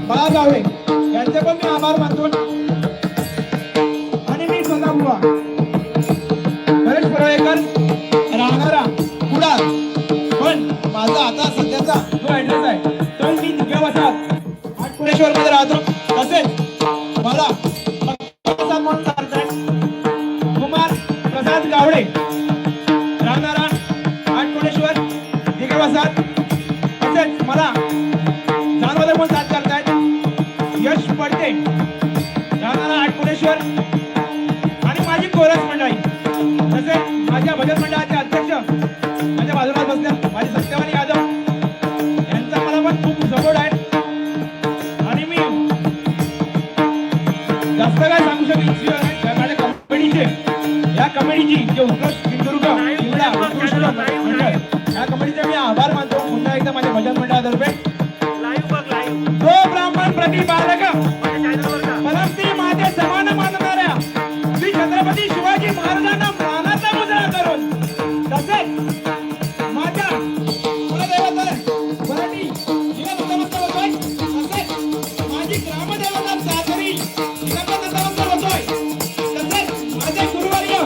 बाळा गावडे यांचे पण मी आभार मानतो. आणि मी स्वतः बुवा परेश परळेकर राहणारा कुडाळ, पण माझा आता सध्याचा जो ऍड्रेस आहे तो मी दिघ्या वसाहत आठपुरेश्वर मध्ये राहतो. तसेच मला म्हणून सांगताय कुमार प्रसाद गावडे राहणारा आठपुरेश्वर दिघ्या वसाहत. तसेच मला जानवर म्हणून साथ करतायत यश पडते राहणारा आठपुरेश्वर आणि माझी कोरस मंडळी. तसेच माझ्या भजन मंडळाचे अध्यक्ष माझ्या बाजूला बसल्या माझे सत्यवानी यादव यांचा मला पण खूप सपोर्ट आहे. आणि मी जास्त काय सांगू शकतो माझ्या कमिटीचे या कमिटीची जे उत्कृष्ट सिंधुदुर्ग जिल्हा उत्कृष्ट मंडळ या कमिटीचे मी आभार मानतो पुन्हा एकदा माझ्या भजन मंडळातर्फे. जो ब्राह्मण प्रतिपालक परमती माते समान मानणाऱ्या श्री छत्रपती शिवाजी महाराजांना मानाचा मुजरा करून तसेच माझ्या कुलदैवत मराठी जिल्हा नतमस्तक होतोय. तसेच माझी ग्रामदेवता सासरी जिल्हा नतमस्तक होतोय. तसेच माझे गुरुवर्य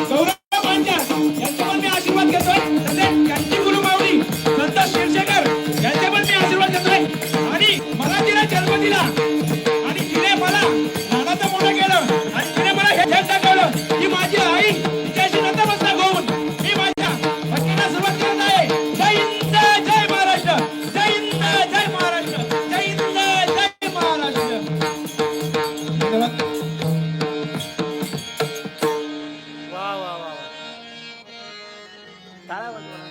गौरव पांचाळ यांचे पण मी आशीर्वाद घेतोय. तसेच त्यांची गुरुमावळी संत शिरशेखर यांचे पण मी आशीर्वाद घेतोय. आणि मला तिला जन्म दिला आणि तिने मला लहानाचं मोठं केलं आणि तिने मला हे जग दाखवलं की माझी आई तिच्याशी नतमस्तक होऊन मी माझ्या भक्तीला सुरुवात करत आहे. जय हिंद जय महाराष्ट्र, जय हिंद जय महाराष्ट्र, जय हिंद जय महाराष्ट्र. धन्यवाद. वा वा वा टाळ्या वाजवा.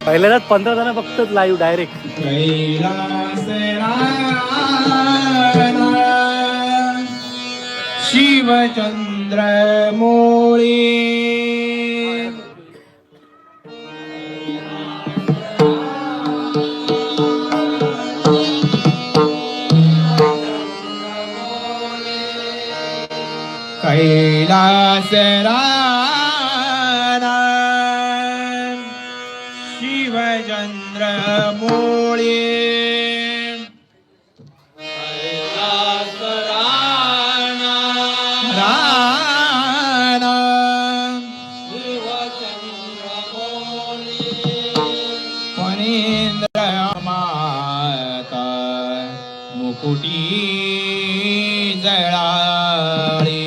पहिल्यांदाच 15 जण बघतात लाईव्ह डायरेक्ट. शिवचंद्र मोळी कैलास राणा शिवचंद्र मोळी कैलास राणा राणा शिवचंद्र मोळी फणींद्र माता मुकुटी जळाळी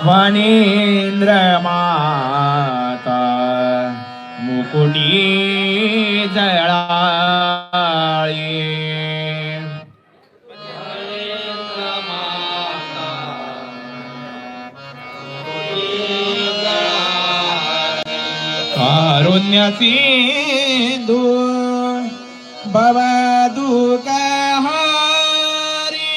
फणींद्र माता मुकुटी जळाळी कारुण्य सिंधू भवदुःख हारी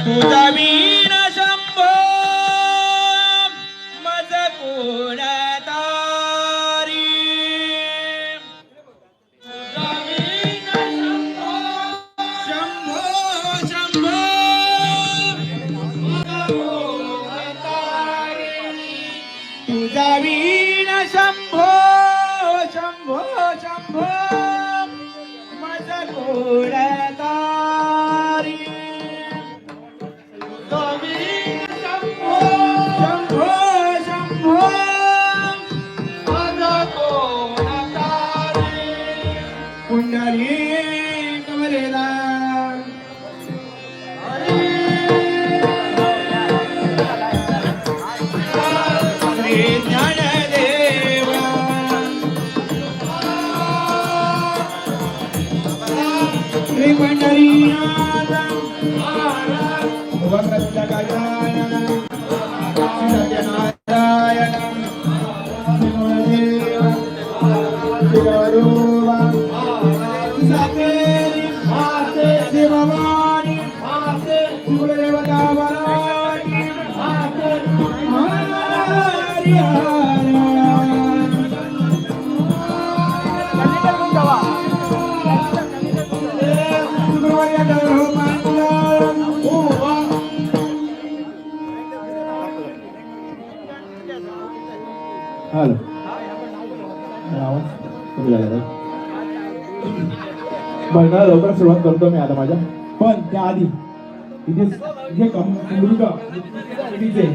तुझा वीण शंभो मज कोण तारी तुझा वीण शंभो शंभो तुझा वीण शंभो शंभो शंभो मज कोण तारी शंभो शंभो माझा कोण तारी कुंडली कमरेला श्री ज्ञानदेव श्री पंढरीनाथ भगवंतकायाय सत्यनारायण शिवदेव शिवरूपा सतेरी माते शिववाणी माते शिवदेवता वराणी माते हरि हॅलो बघा लवकर सुरुवात करतो मी आता माझ्या पण त्याआधी इथे जे कमिटीचे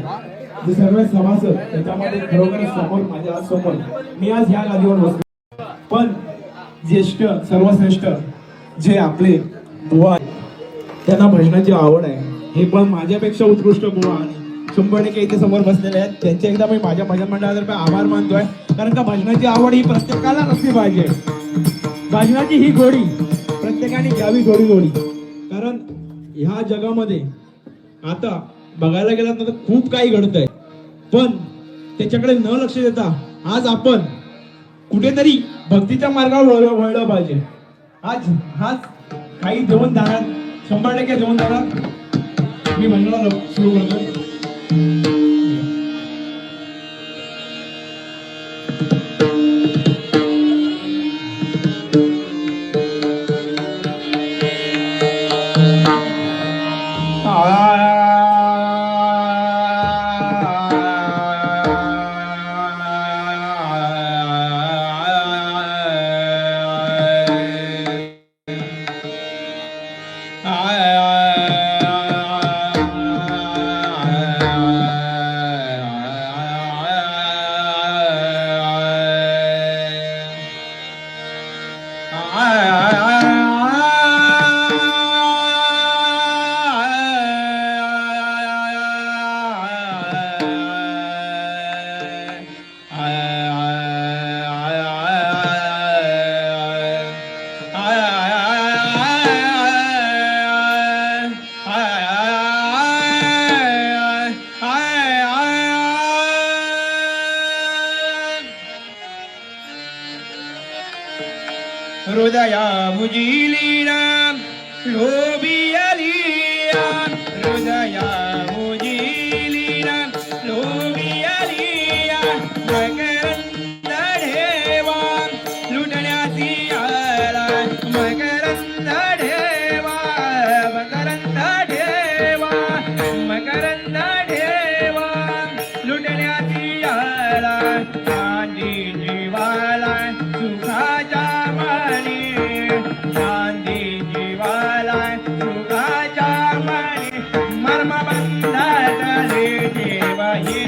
जे सर्व सभासद त्याच्यामध्ये खरोखरच समोर माझ्या समोर मी आज ह्या गादीवर बसलो पण ज्येष्ठ सर्वश्रेष्ठ जे आपले बुवा त्यांना भजनाची आवड आहे हे पण माझ्यापेक्षा उत्कृष्ट बुवा आणि 100% इथे समोर बसलेले आहेत त्यांचे एकदा मी माझ्या भजन मंडळातर्फे आभार मानतोय कारण का भजनाची आवड ही प्रत्येकाला नसली पाहिजे भजनाची ही गोडी प्रत्येकाने घ्यावी गोडी गोडी कारण ह्या जगामध्ये आता बघायला गेलात ना तर खूप काही घडतंय पण त्याच्याकडे न लक्ष देता आज आपण कुठेतरी भक्तीच्या मार्गावर वळलं पाहिजे आज काही देऊन जाणार 100% देऊन जाणार मी म्हणणार सुरू करतो हृदया मुजिलीना लोभियलिया हृदया मुजिलीना लोभियलिया मकरंद ढेवा लुटण्याची आला मकरंद ढेवा मकरंद ढेवा मकरंद ढेवा लुटण्याची आला चांदी जीवाला सुखाच्या चांदी जीवाला सुखाच्या मणी मर्मबंधातले ठेवा ये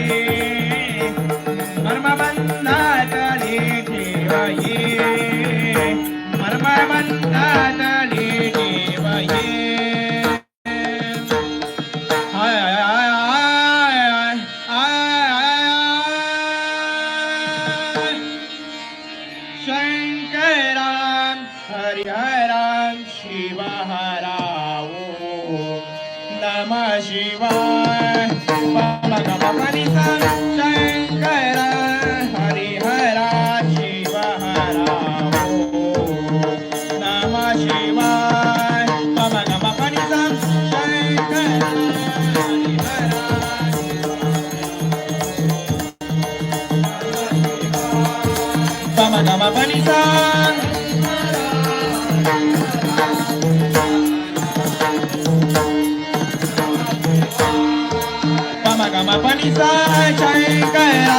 मर्मबंधातले ठेवा ये मर्मबंधातले ठेवा ये शंकराम हरिहराम शिव हराओ नमः शिवाय शंकर हरिहरा शिव हरा गम पनि सा पम गम पनि सा शंकर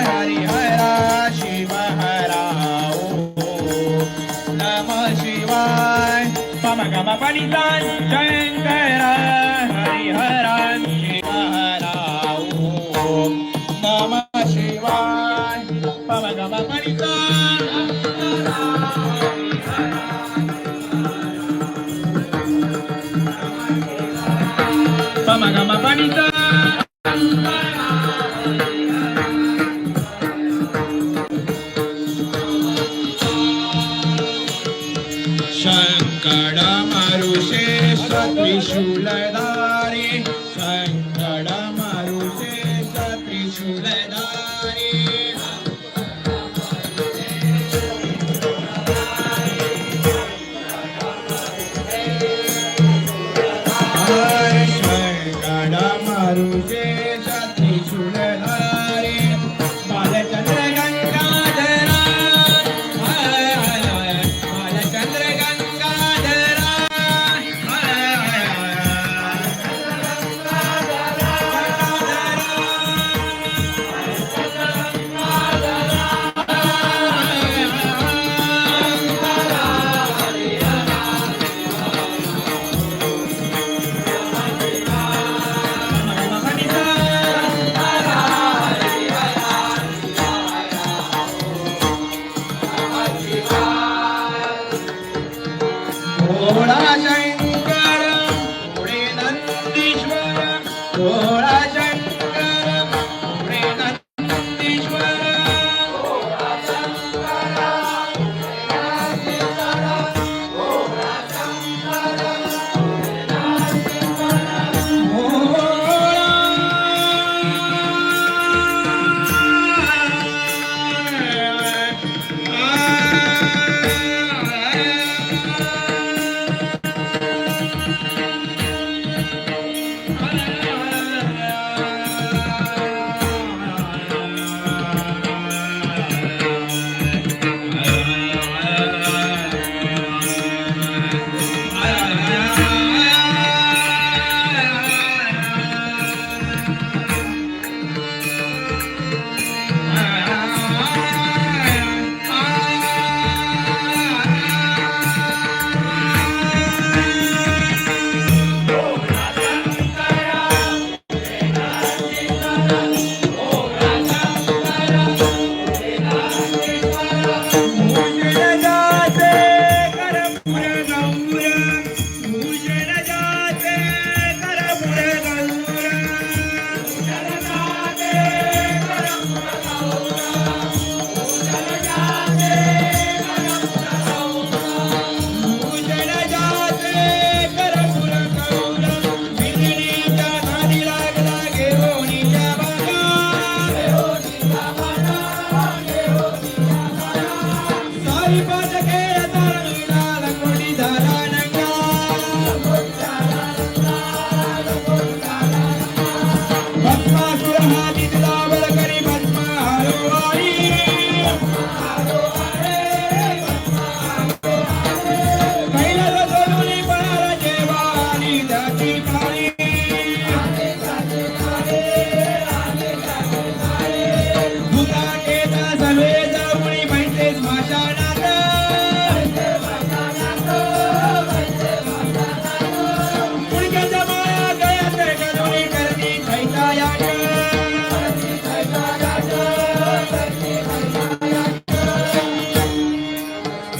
हरि हर शिव हरा ओम नमः शिवाय पम गम पनि सा शंकर हरि हर शिव हरा ओम नमः शिवाय पम गम पनि सा पम गम पनि सा शंकर मरुषेश त्रिशूलधारी शंकर मरुषेश त्रिशूलधारी शंकर मरुषेश त्रिशूलधारी बालचंद्र गंगाधरा बालचंद्र गंगाधरा थोड़ा शंकर थोड़े नंदीश्वर थोड़ा शंकर थोड़े नंदीश्वर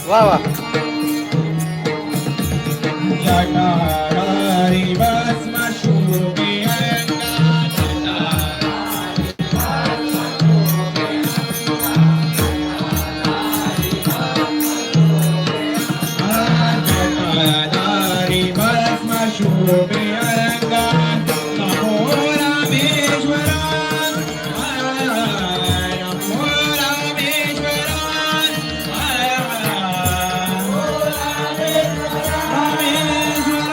वा वा जटाधारी भस्म शोभे जटाधारी भस्म शोभे अरंगा नमो रामेश्वरा नमो रामेश्वरा रामेश्वरा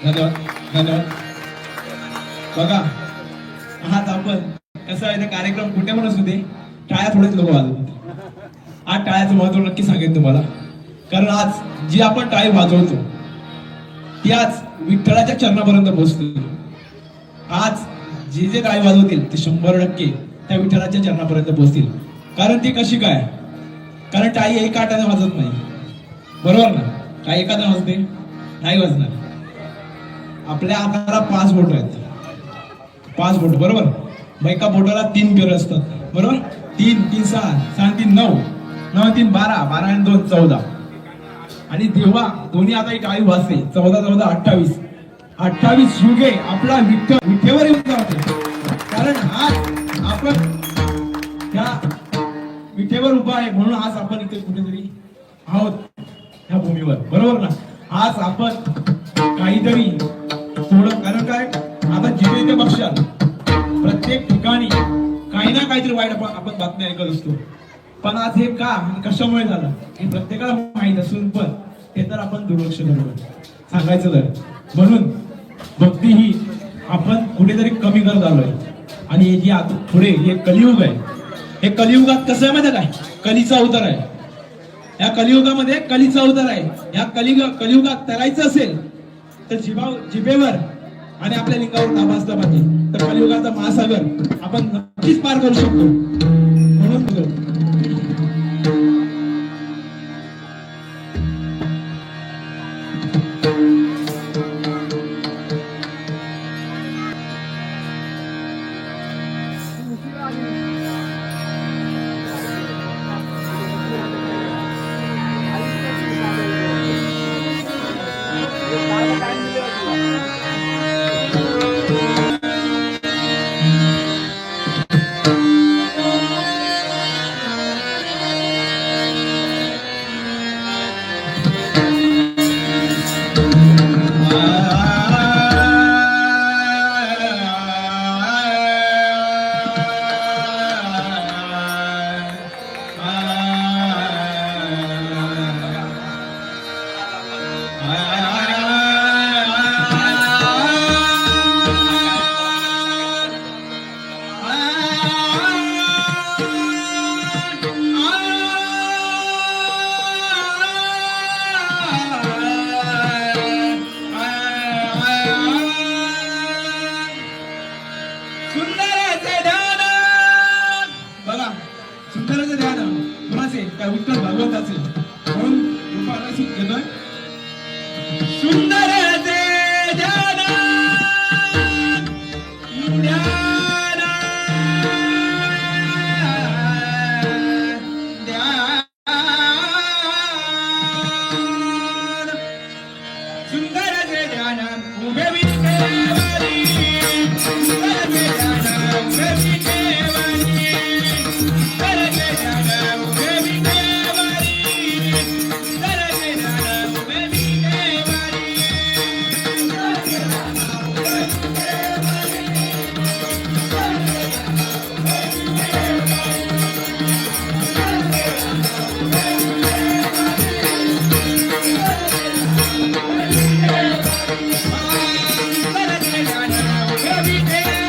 धन्यवाद धन्यवाद. बघा आज आपण कसं आहे, ते कार्यक्रम कुठे पण असू दे, टाळ्या थोडेच लोक वाजवतात. आज टाळ्याचं महत्व नक्की सांगेन तुम्हाला, कारण आज जी आपण टाळी वाजवतो ती आज विठ्ठलाच्या चरणापर्यंत पोहोचते. आज जे जे टाळी वाजवतील ते 100% त्या विठ्ठलाच्या चरणापर्यंत पोहोचतील. कारण ती कशी काय, कारण टाळी एका हाताने वाजत नाही, बरोबर ना? टाळी एका हाताने वाजते नाही वाजणार. आपल्या हाताला 5 बोट आहेत, 5 बोट, बरोबर? मग एका बोटाला 3 पेर असतात, बरोबर? 3 3 6 6 3 9 9 3 12 12 आणि 2 14. आणि जेव्हा दोन्ही आता ही टाळी वाजते 14 14 28 28 युगे आपला विठेवर येऊन जाते. कारण आज आपण त्या विठेवर उभा आहे, म्हणून आज आपण इथे कुठेतरी आहोत ह्या भूमीवर, बरोबर ना? आज आपण काहीतरी थोडं, कारण काय, आता जिथे जिथे बघशाल प्रत्येक ठिकाणी काही ना काहीतरी वाईट आपण बातम्या ऐकत असतो. पण आज हे का आणि कशामुळे झालं हे प्रत्येकाला माहीत असून पण ते तर आपण दुर्लक्ष करतो सांगायचं तर. म्हणून भक्ती ही आपण कुठेतरी कमी करत आलोय. आणि हे जी आता पुढे हे कलियुग आहे, हे कलियुगात कसं आहे माहिती काय, कलीचा अवतार आहे. या कलियुगामध्ये कलीचा अवतार आहे. या कलियुगात तरायचं असेल तर जिभेवर आणि आपल्या लिंगावर ताबा असला पाहिजे, तर कलियुगाचा महासागर आपण नक्कीच पार करू शकतो. म्हणून सुंदराचं ध्यान कुणाचे, त्या विठ्ठल भगवंताचे. म्हणून कृपा घेतोय सुंदराचे ध्यान ध्यान ध्यान सुंदराचे ध्यान उभे विठेवरी, सुंदराचे ध्यान उभे विठेवरी, Every day.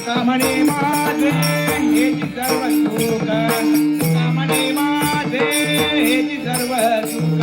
कामणे माझे हेची सर्व सुख कामणे माझे हेची सर्व सुख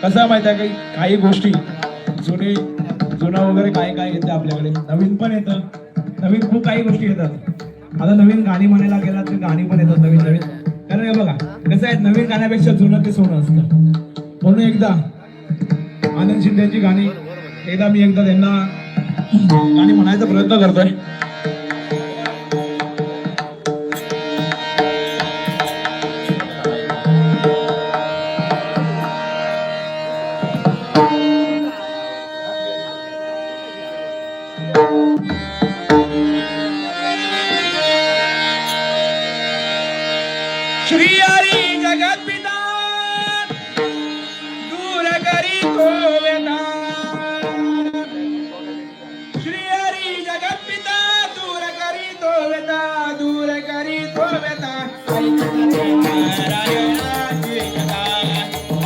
कसं माहिती आहे काही गोष्टी जुनं वगैरे काय काय येतं आपल्याकडे, नवीन पण येतं, नवीन खूप काही गोष्टी येतात. आता नवीन गाणी म्हणायला गेला तर गाणी पण येतात नवीन नवीन. कारण हे बघा कसं आहे, नवीन गाण्यापेक्षा जुनं ते सोनं असतं. म्हणून एकदा आनंद शिंदेची गाणी एकदा त्यांना गाणी म्हणायचा प्रयत्न करतोय. श्री हरी जगत पिता दूर करी तो वेदा. श्री हरी जगत पिता दूर करी तो वेदा, दूर करी तो वेदा. नारायणाची कथा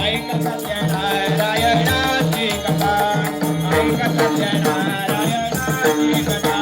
ऐक सत्य नारायणाची कथा ऐक सत्य नारायणाची कथा.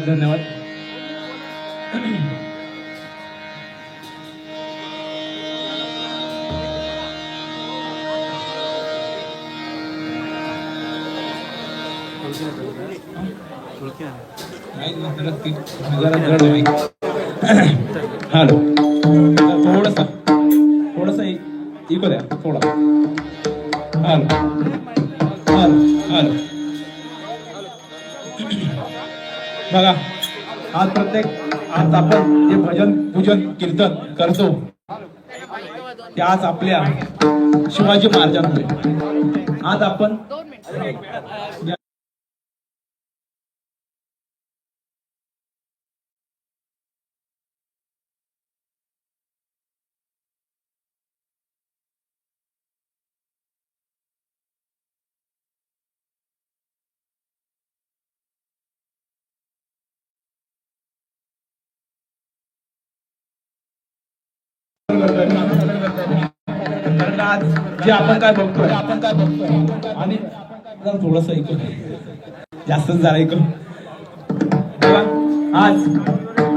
धन्यवाद. हॅलो थोडस इको द्या थोडा. Hello hello hello. बघा आज आपण जे भजन पूजन कीर्तन करतो ते आज आपल्या शिवाजी महाराजांमुळे. आज आपण आज जे आपण काय बघतोय आणि थोडस ऐकू जास्त जरा ऐकू. आज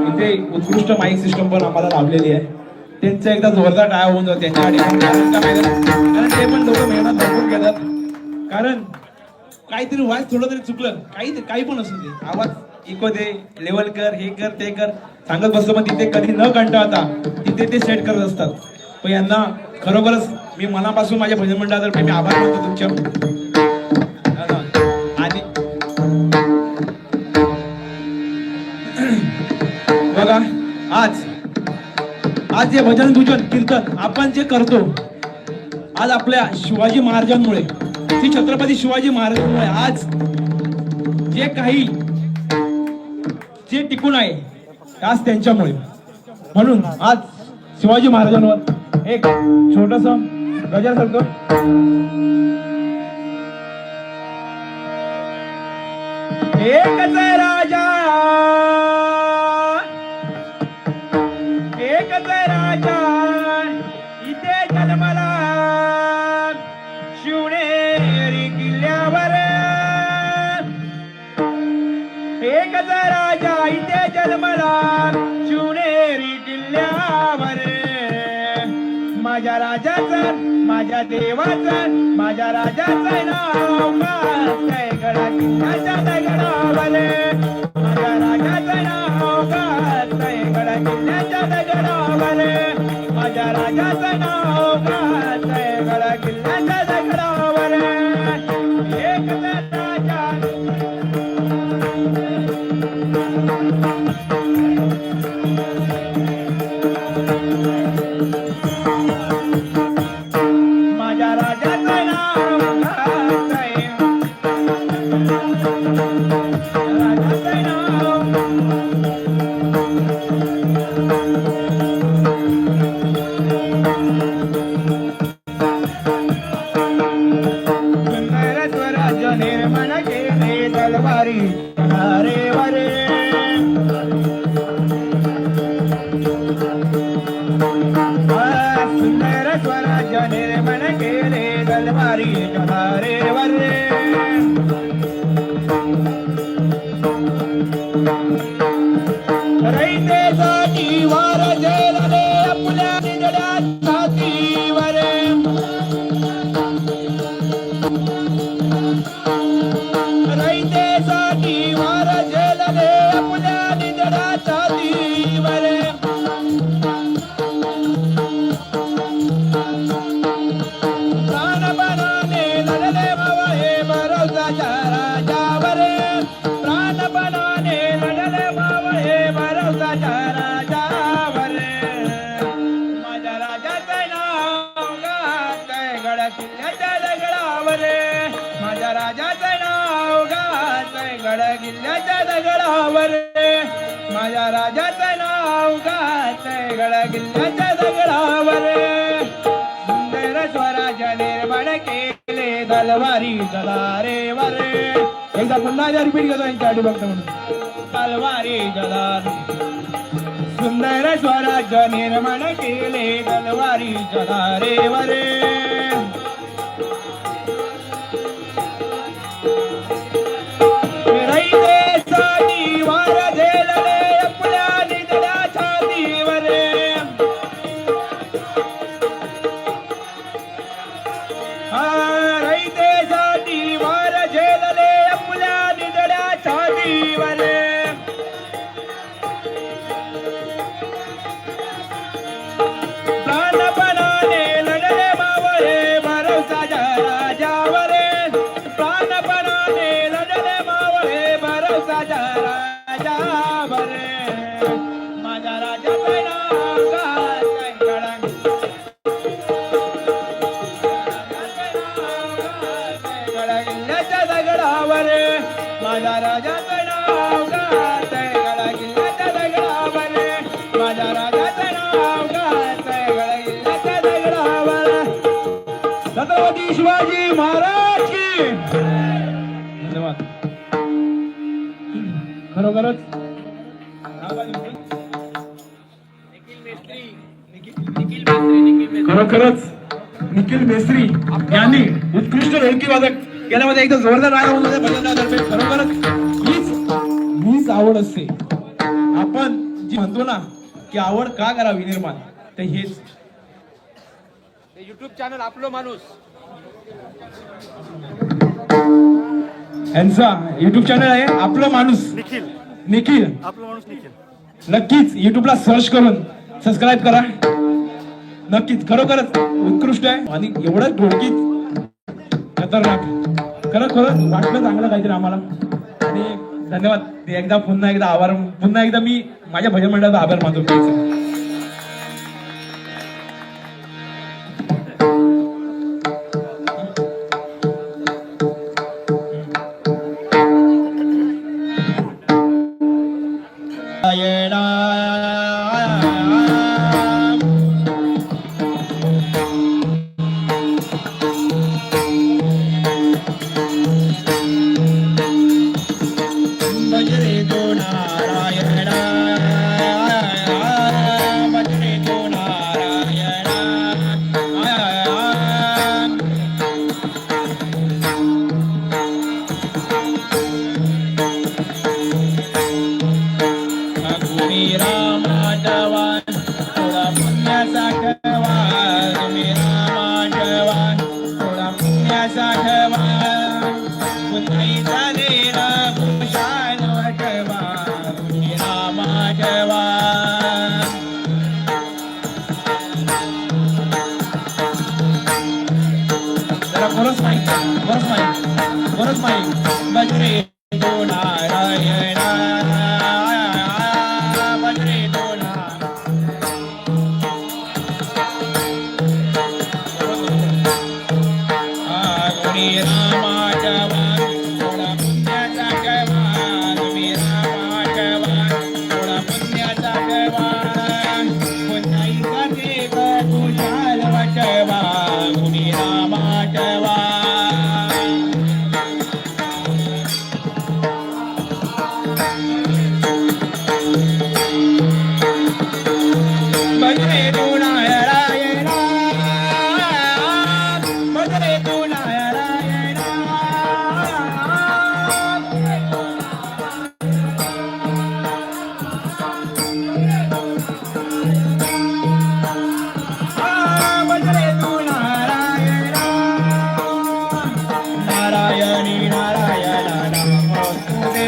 इथे उत्कृष्ट माईक सिस्टम पण आम्हाला लाभलेली आहे. त्यांचा एकदा जोरदार टाळ्या होऊन जातो त्यांच्यासाठी. कारण ते पण लोक मेहनत भरपूर घेतात. कारण काहीतरी वाईट थोडं तरी चुकलं काही पण असू दे आवाज इको दे लेवल कर हे कर ते कर सांगत बसतो. पण तिथे कधी न कंटाळता तिथे ते सेट करत असतात. पण यांना खरोखरच मी मनापासून माझ्या भजन मंडळातर्फे मी आभार मानतो तुमच्या. आणि बघा आज जे भजन पूजन कीर्तन आपण जे करतो आज आपल्या शिवाजी महाराजांमुळे, श्री छत्रपती शिवाजी महाराजांमुळे आज जे टिकून आहे आज त्यांच्यामुळे. म्हणून आज शिवाजी महाराजांवर एक छोटस गजर करतो. एकच राजा इथे जन्मला शिवनेरी किल्ल्यावर. एकच राजा इथे जन्मला शिवनेरी किल्ल्यावर. माझ्या राजाचं माझ्या देवाचं माझ्या राजाचं नाव गातय गडा किल्ल्याच्या दगडावरे माझ्या राजाचं नाव गातय गडा किल्ल्याच्या दगडावरे माझ्या राजाचं नाव गातय गडा किल्ल्याच्या दगडावरे एक राजा माझ्या राजाचं नाव गातय राजाचं नाव सुंदर स्वराज्य निर्माण केले तलवारी अरे वरे सुंदर स्वराज्य निर्माण केले तलवारी अरे वरे रयतेसाठी वार झेलले आपल्या निजड्या छातीवरे रयतेसाठी वार झेलले आपल्या निजड्या छातीवरे प्राणपणाने लढले मावळे भरवसाच्या राजावरे प्राणपणाने लढले मावळे भरवसाच्या राजावरे माझ्या राजाचं नाव गातय गडा किल्ल्याच्या दगडावरे माझ्या राजाचं नाव गातय गडा किल्ल्याच्या दगडावरे माझ्या राजाचं नाव गातय गडा किल्ल्याच्या दगडावरे सुंदर स्वराज्य निर्माण केले तलवारी जलारे वरे एकदा पुन्हा रिपीट करतो यांच्यासाठी बघतो म्हणून तलवारी जलारे सुंदर स्वराज्य निर्माण केले तलवारी जलारे वरे रयतेसाठी वार झेलले आपल्या निजड्या छातीवरे रयतेसाठी वार झेलले आपल्या निजड्या छातीवरे प्राणपणाने लढले मावळे भरवसाच्या राजावरे प्राणपणाने लढले मावळे भरवसाच्या राजावरे माझ्या राजाचं नाव गातय गडा गडा किल्ल्याच्या दगडावरे माझ्या राजाचं नाव गातय गडा किल्ल्याच्या दगडावरे माझ्या राजाचं नाव गातय गडा किल्ल्याच्या दगडावरे छत्रपती शिवाजी महाराज की धन्यवाद खरोखरच खरोखरच निखिल मेस्त्री यांनी उत्कृष्ट ढोलकी वादक यामध्ये एकदम जोरदार राग होऊन भजनातर्फे खरोखरच हीच आवड असते आपण जी म्हणतो ना की आवड का करावी निर्माण तर हेच युट्यूब चॅनल आपलो माणूस यांचा युट्यूब चॅनल आहे आपलं माणूस निखिल निखिल आपला माणूस निखिल नक्कीच युट्यूबला सर्च करून सबस्क्राईब करा नक्कीच खरोखरच उत्कृष्ट आहे आणि एवढंच ढोलकीत खतरनाक खरंच वाटलं चांगलं काहीतरी आम्हाला आणि धन्यवाद एकदा पुन्हा एकदा मी माझ्या भजन मंडळाचा आभार मानतो राम राजवान थोडा पुण्याचा भजरे तू नारायणा भजरे तू नारायणा भजरे तू नारायणा नारायणी नारायण नमोस्तुते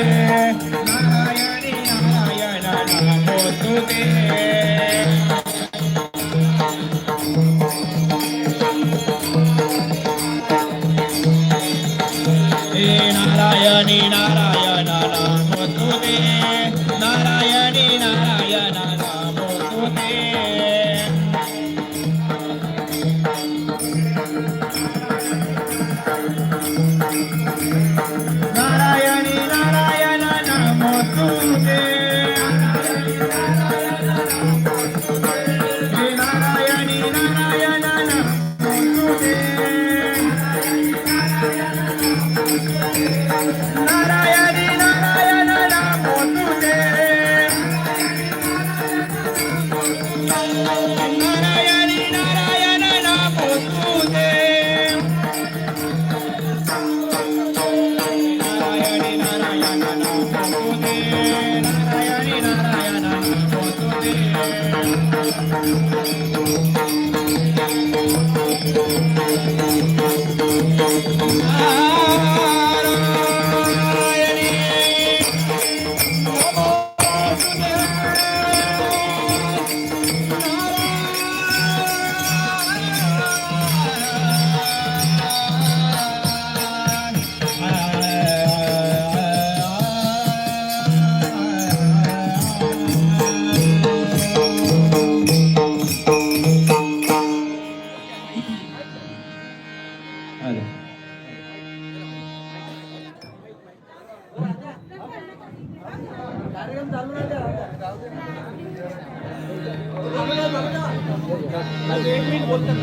नारायणी नारायण नमोस्तुते नारायणी नारायण नमोस्तुते नारायणी नारायण नमोस्तुते नारायणी नारायण नमोस्तुते नारायणी नारायण नमोस्तुते नारायणी नारायण नमोस्तुते नारायणी नारायण नमोस्तुते नारायणी नारायण नमोस्तुते नारायणी नारायण नमोस्तुते बोलतात